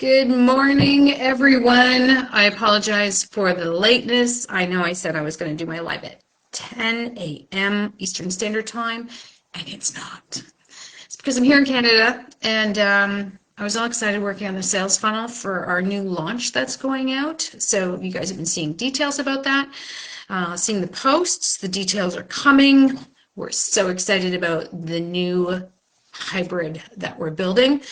Good morning, everyone. I apologize for the lateness. I know I said I was going to do my live at 10 a.m. Eastern Standard Time, and it's not. It's because I'm here in Canada, and I was all excited working on the sales funnel for our new launch that's going out. So you guys have been seeing details about that, seeing the posts. The details are coming. We're so excited about the new hybrid that we're building.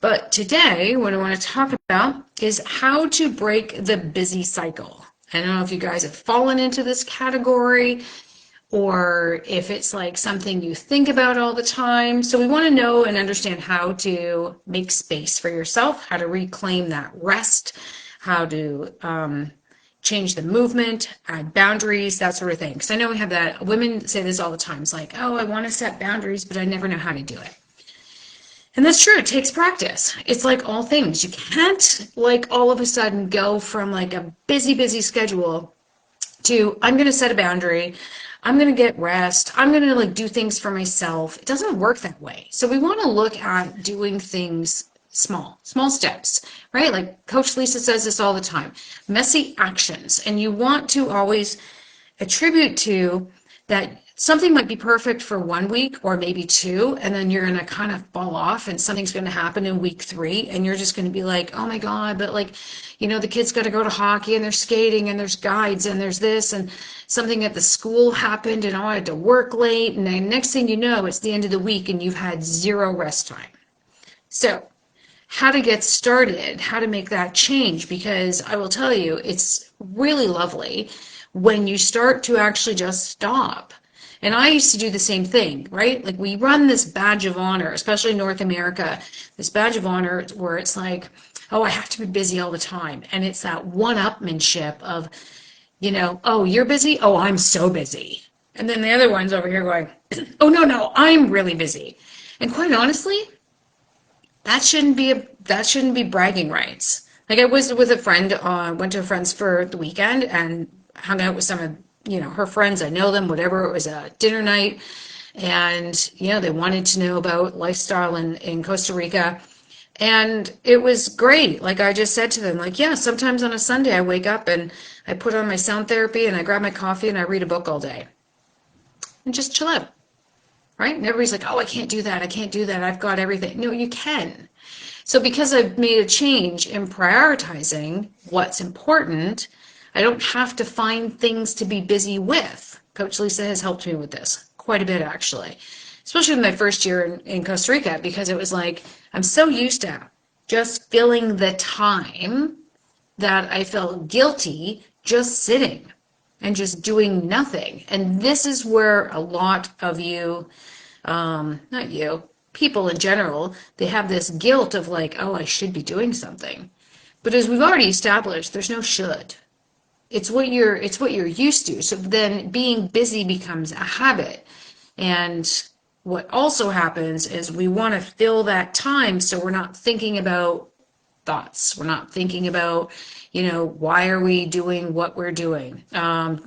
But today, what I want to talk about is how to break the busy cycle. I don't know if you guys have fallen into this category or if it's like something you think about all the time. So we want to know and understand how to make space for yourself, how to reclaim that rest, how to change the movement, add boundaries, that sort of thing. Because I know we have that, women say this all the time. It's like, oh, I want to set boundaries, but I never know how to do it. And that's true. It takes practice. It's like all things. You can't like all of a sudden go from like a busy schedule to I'm going to set a boundary. I'm going to get rest. I'm going to like do things for myself. It doesn't work that way. So we want to look at doing things small steps, right? Like Coach Lisa says this all the time, messy actions. And you want to always attribute to that something might be perfect for 1 week or maybe two, and then you're going to kind of fall off and something's going to happen in week 3 and you're just going to be like, oh my God, but like, the kids got to go to hockey and they're skating and there's guides and there's this and something at the school happened and I had to work late. And then next thing you know, it's the end of the week and you've had 0 rest time. So how to get started, how to make that change, because I will tell you, it's really lovely when you start to actually just stop. And I used to do the same thing, right? Like we run this badge of honor, especially in North America, this badge of honor where it's like, oh, I have to be busy all the time. And it's that one-upmanship of, oh, you're busy? Oh, I'm so busy. And then the other one's over here going, oh, no, I'm really busy. And quite honestly, that shouldn't be bragging rights. Like I was with a friend, went to a friend's for the weekend and hung out with some of her friends. I know them, whatever. It was a dinner night, and they wanted to know about lifestyle in Costa Rica, and it was great. Like I just said to them, like, yeah, sometimes on a Sunday I wake up and I put on my sound therapy and I grab my coffee and I read a book all day and just chill out. Right? And everybody's like, oh, I can't do that. I can't do that. I've got everything. No, you can. So because I've made a change in prioritizing what's important, I don't have to find things to be busy with. Coach Lisa has helped me with this quite a bit, actually, especially in my first year in Costa Rica, because it was like, I'm so used to just filling the time that I felt guilty just sitting and just doing nothing. And this is where a lot of you, not you, people in general, they have this guilt of like, oh, I should be doing something. But as we've already established, there's no should. It's what you're used to. So then being busy becomes a habit. And what also happens is we want to fill that time so we're not thinking about thoughts. We're not thinking about, why are we doing what we're doing? I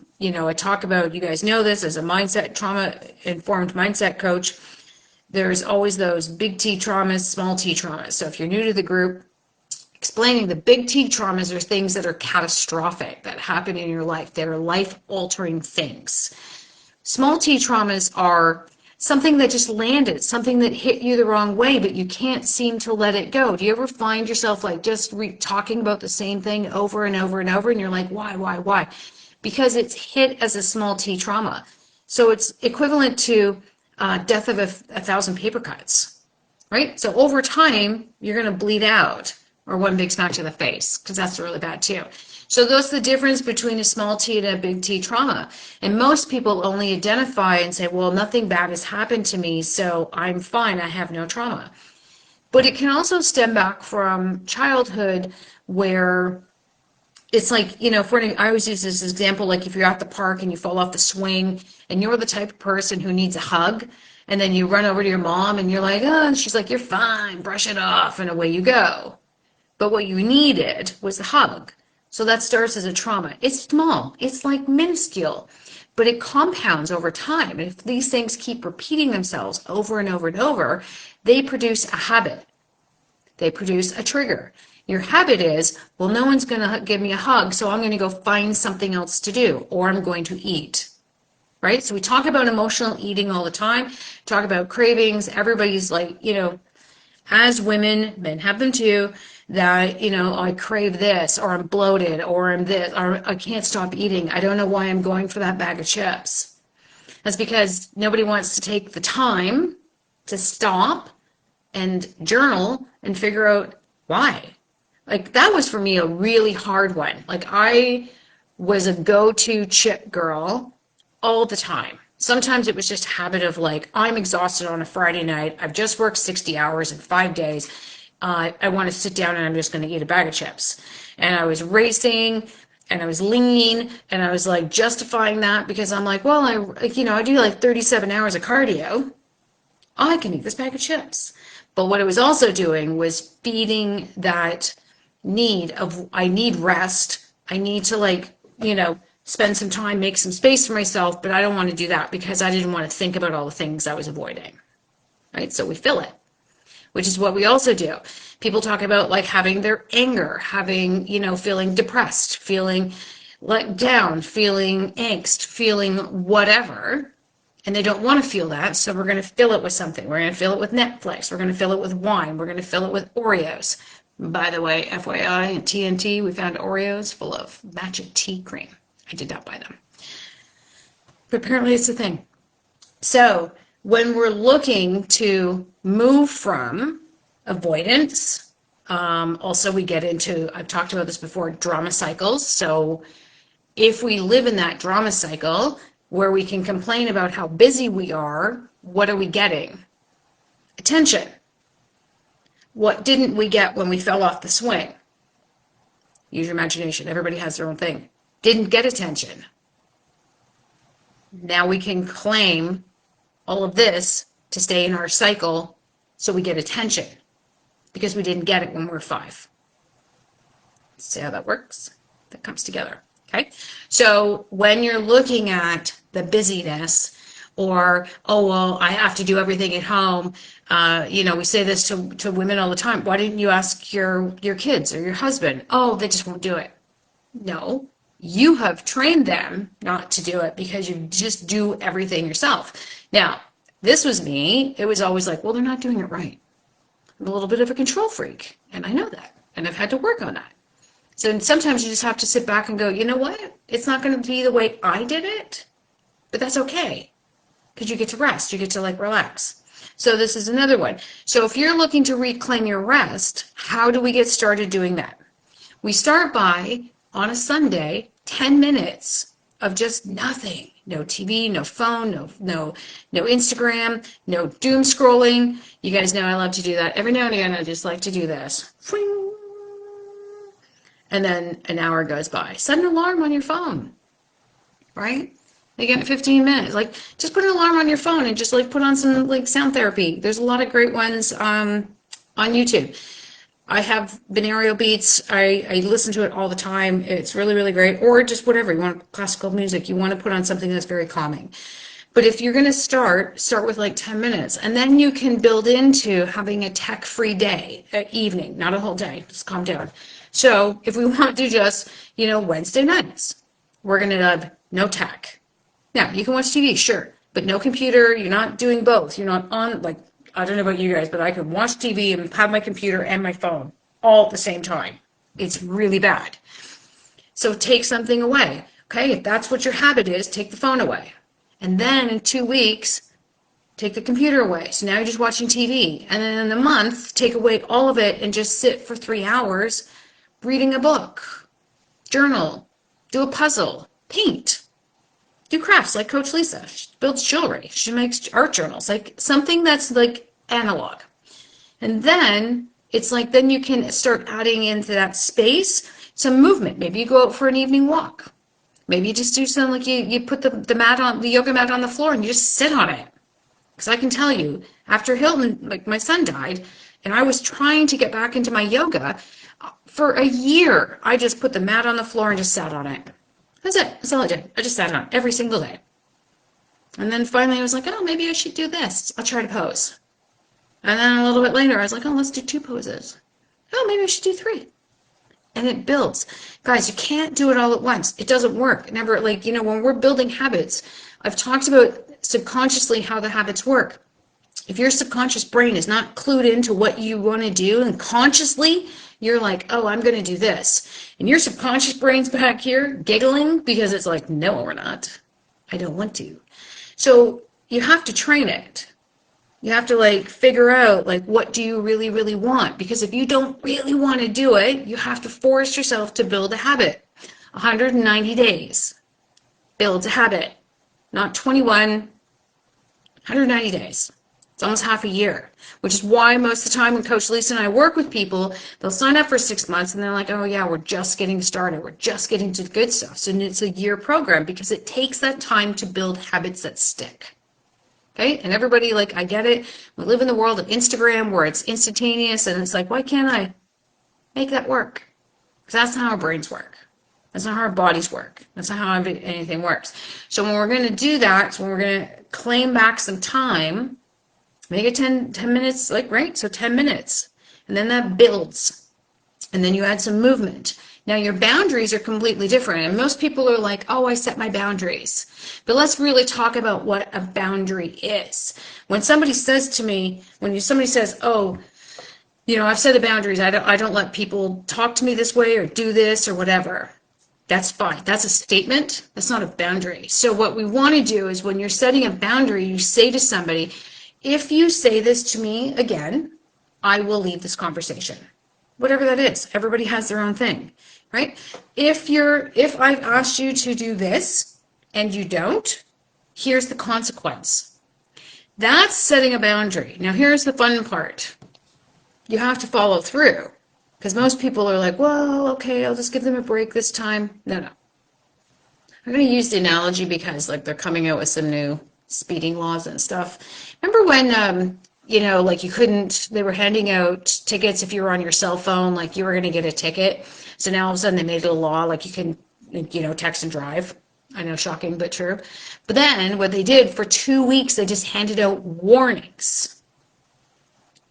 talk about, you guys know this as a mindset, trauma-informed mindset coach. There's always those big T traumas, small T traumas. So if you're new to the group, explaining the big T traumas are things that are catastrophic, that happen in your life, that are life-altering things. Small T traumas are something that just landed, something that hit you the wrong way, but you can't seem to let it go. Do you ever find yourself like just talking about the same thing over and over and over, and you're like, why? Because it's hit as a small T trauma. So it's equivalent to death of a 1,000 paper cuts, right? So over time, you're going to bleed out, or one big smack to the face, because that's really bad too. So that's the difference between a small T and a big T trauma. And most people only identify and say, well, nothing bad has happened to me, so I'm fine, I have no trauma. But it can also stem back from childhood where it's like, I always use this example, like if you're at the park and you fall off the swing and you're the type of person who needs a hug, and then you run over to your mom and you're like, oh, and she's like, you're fine, brush it off, and away you go. But what you needed was a hug. So that starts as a trauma. It's small. It's like minuscule, but it compounds over time. And if these things keep repeating themselves over and over and over, they produce a habit. They produce a trigger. Your habit is, well, no one's going to give me a hug, so I'm going to go find something else to do, or I'm going to eat. Right? So we talk about emotional eating all the time, talk about cravings. Everybody's like, as women, men have them too, that, I crave this, or I'm bloated, or I'm this, or I can't stop eating. I don't know why I'm going for that bag of chips. That's because nobody wants to take the time to stop and journal and figure out why. Like that was for me a really hard one. Like I was a go-to chip girl all the time. Sometimes it was just a habit of like, I'm exhausted on a Friday night. I've just worked 60 hours in 5 days. I want to sit down and I'm just going to eat a bag of chips. And I was racing and I was lean and I was like justifying that because I'm like, well, I do like 37 hours of cardio. I can eat this bag of chips. But what I was also doing was feeding that need of, I need rest. I need to spend some time, make some space for myself, but I don't want to do that because I didn't want to think about all the things I was avoiding, right? So we fill it, which is what we also do. People talk about like having their anger, having, feeling depressed, feeling let down, feeling angst, feeling whatever, and they don't want to feel that, so we're going to fill it with something. We're going to fill it with Netflix. We're going to fill it with wine. We're going to fill it with Oreos. By the way, FYI, at TNT, we found Oreos full of magic tea cream. I did not buy them. But apparently it's a thing. So when we're looking to move from avoidance, also we get into, I've talked about this before, drama cycles. So if we live in that drama cycle where we can complain about how busy we are, what are we getting? Attention. What didn't we get when we fell off the swing? Use your imagination. Everybody has their own thing. Didn't get attention. Now we can claim all of this to stay in our cycle so we get attention because we didn't get it when we were 5. See how that works? That comes together. Okay? So when you're looking at the busyness or, oh, well, I have to do everything at home, we say this to women all the time. Why didn't you ask your kids or your husband? Oh, they just won't do it. No, you have trained them not to do it because you just do everything yourself. Now, this was me. It was always like, well, they're not doing it right. I'm a little bit of a control freak, and I know that, and I've had to work on that. So sometimes you just have to sit back and go, you know what? It's not going to be the way I did it, but that's okay because you get to rest. You get to relax. So this is another one. So if you're looking to reclaim your rest, how do we get started doing that? We start by, on a Sunday, 10 minutes of just nothing. No TV, no phone, no Instagram, no doom scrolling. You guys know I love to do that. Every now and again, I just like to do this. And then an hour goes by. Set an alarm on your phone, right? Again, 15 minutes. Just put an alarm on your phone and just put on some sound therapy. There's a lot of great ones on YouTube. I have binaural beats. I listen to it all the time. It's really, really great. Or just whatever. You want classical music. You want to put on something that's very calming. But if you're going to start with 10 minutes. And then you can build into having a tech-free day, evening, not a whole day. Just calm down. So if we want to just, Wednesday nights, we're going to have no tech. Now, you can watch TV, sure. But no computer. You're not doing both. You're not on, I don't know about you guys, but I could watch TV and have my computer and my phone all at the same time. It's really bad. So take something away. Okay, if that's what your habit is, take the phone away. And then in 2 weeks, take the computer away. So now you're just watching TV. And then in a month, take away all of it and just sit for 3 hours reading a book, journal, do a puzzle, paint. Do crafts like Coach Lisa. She builds jewelry. She makes art journals, something that's analog. And then it's then you can start adding into that space some movement. Maybe you go out for an evening walk. Maybe you just do something you put the mat on, the yoga mat on the floor and you just sit on it. Because I can tell you, after Hilton, my son died, and I was trying to get back into my yoga, for a year, I just put the mat on the floor and just sat on it. That's it. That's all I did. I just sat on it every single day. And then finally I was like, oh, maybe I should do this. I'll try to pose. And then a little bit later, I was like, oh, let's do 2 poses. Oh, maybe I should do 3. And it builds. Guys, you can't do it all at once. It doesn't work. Never, like, when we're building habits, I've talked about subconsciously how the habits work. If your subconscious brain is not clued into what you want to do, and consciously you're like, oh, I'm going to do this, and your subconscious brain's back here giggling because it's like, no, we're not. I don't want to. So you have to train it. You have to figure out what do you really, really want? Because if you don't really want to do it, you have to force yourself to build a habit. 190 days builds a habit. Not 21, 190 days. It's almost half a year, which is why most of the time when Coach Lisa and I work with people, they'll sign up for 6 months and they're like, oh yeah, we're just getting started. We're just getting to the good stuff. So it's a year program because it takes that time to build habits that stick. Okay, and everybody, I get it. We live in the world of Instagram where it's instantaneous, and it's like, why can't I make that work? Because that's not how our brains work. That's not how our bodies work. That's not how anything works. So when we're going to do that, when we're going to claim back some time, make it 10 minutes, right? So 10 minutes. And then that builds. And then you add some movement. Now your boundaries are completely different, and most people are like, oh, I set my boundaries. But let's really talk about what a boundary is. When somebody says to me, somebody says, oh, I've set the boundaries, I don't let people talk to me this way or do this or whatever. That's fine. That's a statement. That's not a boundary. So what we want to do is when you're setting a boundary, you say to somebody, if you say this to me again, I will leave this conversation. Whatever that is. Everybody has their own thing, right? If I've asked you to do this and you don't, here's the consequence. That's setting a boundary. Now here's the fun part. You have to follow through, because most people are like, well, okay, I'll just give them a break this time. No. I'm going to use the analogy because they're coming out with some new speeding laws and stuff. Remember when you couldn't, they were handing out tickets if you were on your cell phone, you were going to get a ticket. So now all of a sudden they made it a law, you can, text and drive. I know, shocking, but true. But then what they did for 2 weeks, they just handed out warnings.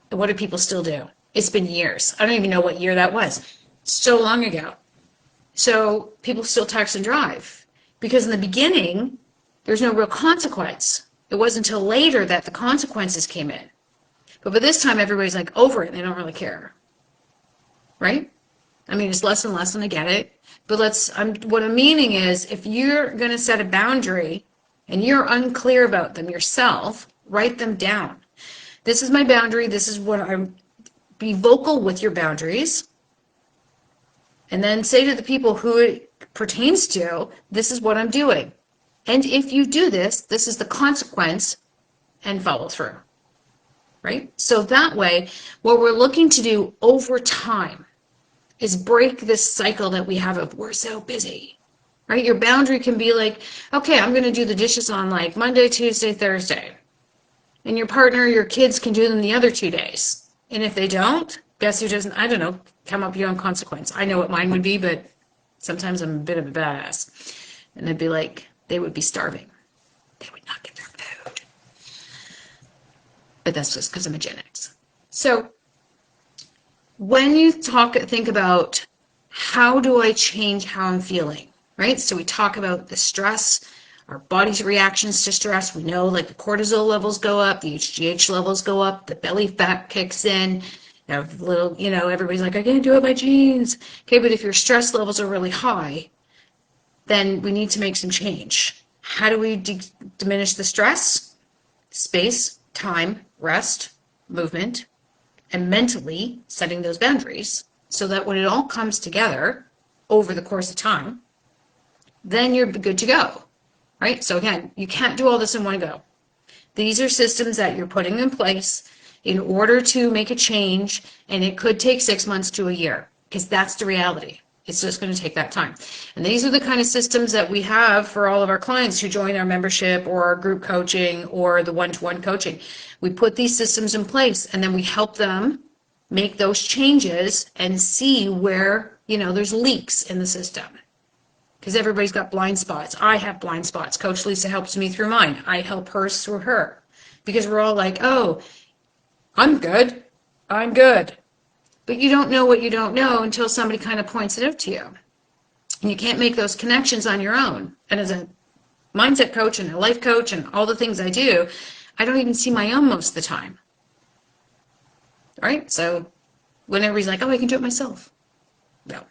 And what do people still do? It's been years. I don't even know what year that was. So long ago. So people still text and drive. Because in the beginning, there's no real consequence. It wasn't until later that the consequences came in. But by this time, everybody's over it and they don't really care. Right? I mean, it's less and less, and I get it. But what I'm meaning is, if you're going to set a boundary and you're unclear about them yourself, write them down. This is my boundary. This is what be vocal with your boundaries. And then say to the people who it pertains to, this is what I'm doing. And if you do this, this is the consequence, and follow through. Right? So that way, what we're looking to do over time is break this cycle that we have of we're so busy. Right? Your boundary can be okay, I'm going to do the dishes on Monday, Tuesday, Thursday. And your partner, your kids can do them the other 2 days. And if they don't, guess who doesn't, I don't know, come up with your own consequence. I know what mine would be, but sometimes I'm a bit of a badass. And it'd be they would be starving. They would not get their food. But that's just because I'm a Gen X. So when you think about how do I change how I'm feeling, right? So we talk about the stress, our body's reactions to stress. We know the cortisol levels go up, the HGH levels go up, the belly fat kicks in. Everybody's I can't do it by genes. Okay, but if your stress levels are really high, then we need to make some change. How do we diminish the stress? Space, time, rest, movement, and mentally setting those boundaries so that when it all comes together over the course of time, then you're good to go, right? So again, you can't do all this in one go. These are systems that you're putting in place in order to make a change, and it could take 6 months to a year, because that's the reality. It's just going to take that time. And these are the kind of systems that we have for all of our clients who join our membership or our group coaching or the one-to-one coaching. We put these systems in place, and then we help them make those changes and see where, there's leaks in the system. Because everybody's got blind spots. I have blind spots. Coach Lisa helps me through mine. I help her through her. Because we're all oh, I'm good. I'm good. But you don't know what you don't know until somebody kind of points it out to you. And you can't make those connections on your own. And as a mindset coach and a life coach and all the things I do, I don't even see my own most of the time. Right? So when everybody's like, oh, I can do it myself. No.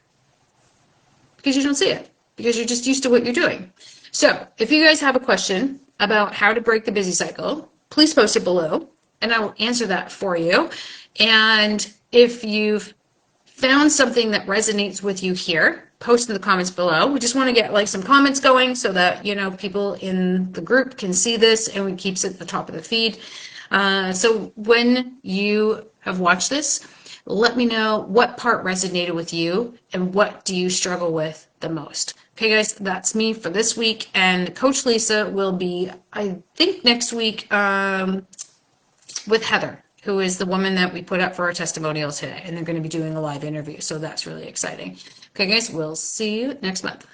Because you don't see it. Because you're just used to what you're doing. So if you guys have a question about how to break the busy cycle, please post it below and I will answer that for you. And if you've found something that resonates with you here, post in the comments below. We just want to get like some comments going so that, you know, people in the group can see this and we keeps it at the top of the feed. So when you have watched this, let me know what part resonated with you and what do you struggle with the most. Okay, guys, that's me for this week. And Coach Lisa will be, I think, next week with Heather, who is the woman that we put up for our testimonials today. And they're going to be doing a live interview. So that's really exciting. Okay, guys, we'll see you next month.